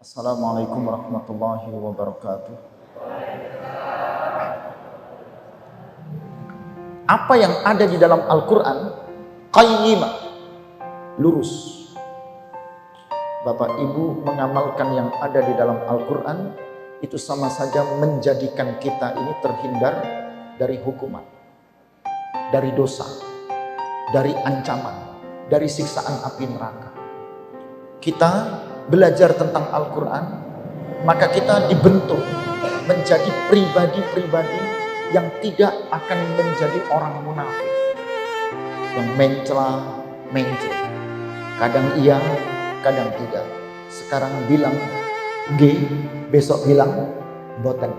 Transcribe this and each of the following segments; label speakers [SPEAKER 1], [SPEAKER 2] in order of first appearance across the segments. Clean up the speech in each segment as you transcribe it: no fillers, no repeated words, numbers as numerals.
[SPEAKER 1] Assalamualaikum warahmatullahi wabarakatuh. Apa yang ada di dalam Al-Quran qayyimah, lurus. Bapak Ibu mengamalkan yang ada di dalam Al-Quran itu sama saja menjadikan kita ini terhindar dari hukuman, dari dosa, dari ancaman, dari siksaan api neraka. Kita belajar tentang Al-Quran, maka kita dibentuk menjadi pribadi-pribadi yang tidak akan menjadi orang munafik, yang mencela, kadang iya, kadang tidak. Sekarang bilang G, besok bilang boten.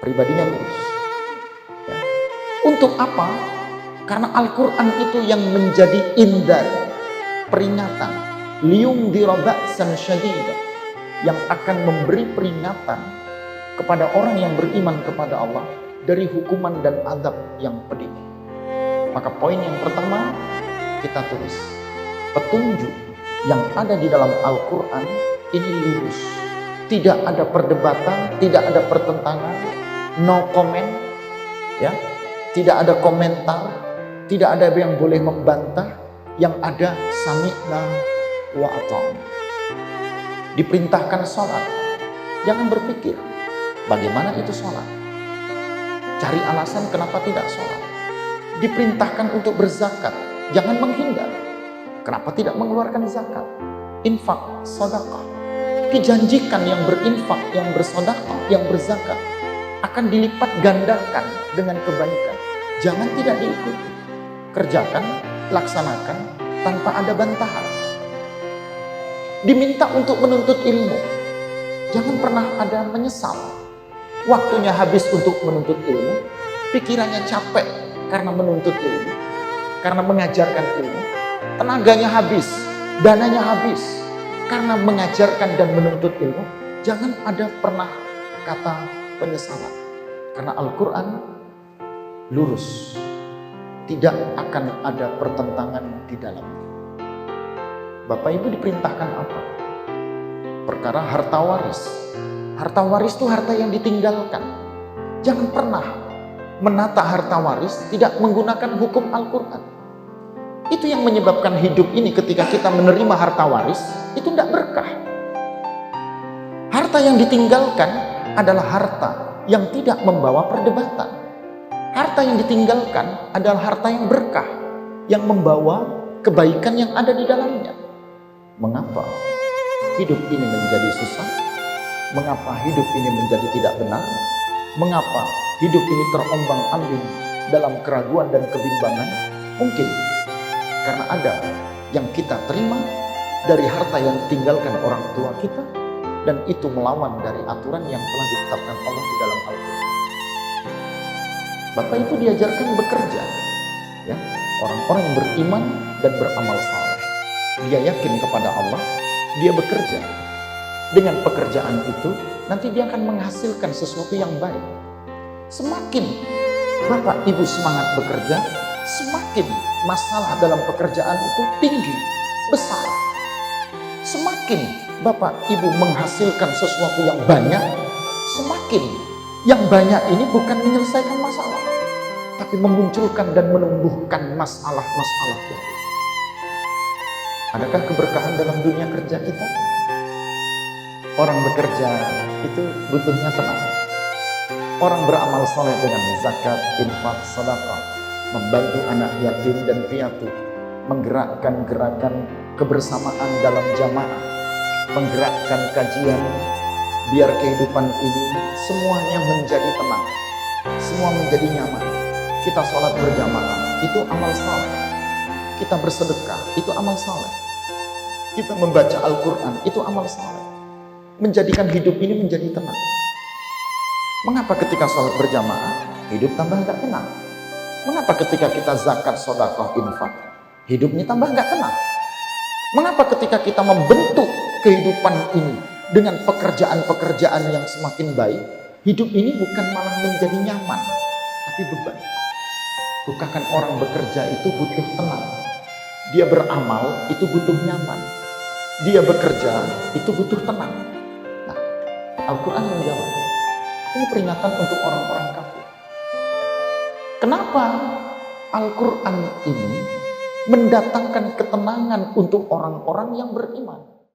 [SPEAKER 1] Pribadinya lurus. Ya. Untuk apa? Karena Al-Quran itu yang menjadi indar, peringatan, liung dirobaksan syadida, yang akan memberi peringatan kepada orang yang beriman kepada Allah dari hukuman dan azab yang pedih. Maka poin yang pertama kita tulis, petunjuk yang ada di dalam Al-Quran ini lurus, tidak ada perdebatan, tidak ada pertentangan, no comment, ya, tidak ada komentar, tidak ada yang boleh membantah, yang ada sami'na wa ata'na. Diperintahkan sholat, jangan berpikir bagaimana itu sholat, cari alasan kenapa tidak sholat. Diperintahkan untuk berzakat, jangan menghindar, kenapa tidak mengeluarkan zakat. Infak, sedekah, dijanjikan yang berinfak, yang bersedekah, yang berzakat akan dilipat gandakan dengan kebaikan. Jangan tidak diikuti, kerjakan, laksanakan tanpa ada bantahan. Diminta untuk menuntut ilmu, jangan pernah ada menyesal. Waktunya habis untuk menuntut ilmu, pikirannya capek karena menuntut ilmu, karena mengajarkan ilmu, tenaganya habis, dananya habis karena mengajarkan dan menuntut ilmu. Jangan ada pernah kata penyesalan, karena Al-Quran lurus, tidak akan ada pertentangan di dalamnya. Bapak Ibu diperintahkan apa? Perkara harta waris. Harta waris itu harta yang ditinggalkan. Jangan pernah menata harta waris tidak menggunakan hukum Al-Quran. Itu yang menyebabkan hidup ini ketika kita menerima harta waris itu tidak berkah. Harta yang ditinggalkan adalah harta yang tidak membawa perdebatan. Harta yang ditinggalkan adalah harta yang berkah, yang membawa kebaikan yang ada di dalamnya. Mengapa hidup ini menjadi susah? Mengapa hidup ini menjadi tidak benar? Mengapa hidup ini terombang-ambing dalam keraguan dan kebimbangan? Mungkin karena ada yang kita terima dari harta yang ditinggalkan orang tua kita, dan itu melawan dari aturan yang telah ditetapkan Allah di dalam Al-Quran. Bapak itu diajarkan bekerja, ya, orang-orang yang beriman dan beramal saleh. Dia yakin kepada Allah, dia bekerja. Dengan pekerjaan itu, nanti dia akan menghasilkan sesuatu yang baik. Semakin Bapak Ibu semangat bekerja, semakin masalah dalam pekerjaan itu tinggi, besar. Semakin Bapak Ibu menghasilkan sesuatu yang banyak, semakin yang banyak ini bukan menyelesaikan masalah, tapi memunculkan dan menumbuhkan masalah-masalah baru. Adakah keberkahan dalam dunia kerja kita? Orang bekerja itu butuhnya tenang. Orang beramal saleh dengan zakat, infak, sedekah, membantu anak yatim dan piatu, menggerakkan gerakan kebersamaan dalam jamaah, menggerakkan kajian, biar kehidupan ini semuanya menjadi tenang, semua menjadi nyaman. Kita sholat berjamaah, itu amal saleh. Kita bersedekah, itu amal saleh. Kita membaca Al-Quran, itu amal saleh. Menjadikan hidup ini menjadi tenang. Mengapa ketika sholat berjamaah, hidup tambah nggak tenang? Mengapa ketika kita zakat, sedekah, infak, hidupnya tambah nggak tenang? Mengapa ketika kita membentuk kehidupan ini dengan pekerjaan-pekerjaan yang semakin baik, hidup ini bukan malah menjadi nyaman, tapi beban? Bukankah orang bekerja itu butuh tenang? Dia beramal itu butuh nyaman. dia bekerja itu butuh tenang. Nah, Al-Quran menjawab, ini peringatan untuk orang-orang kafir. Kenapa Al-Quran ini mendatangkan ketenangan untuk orang-orang yang beriman?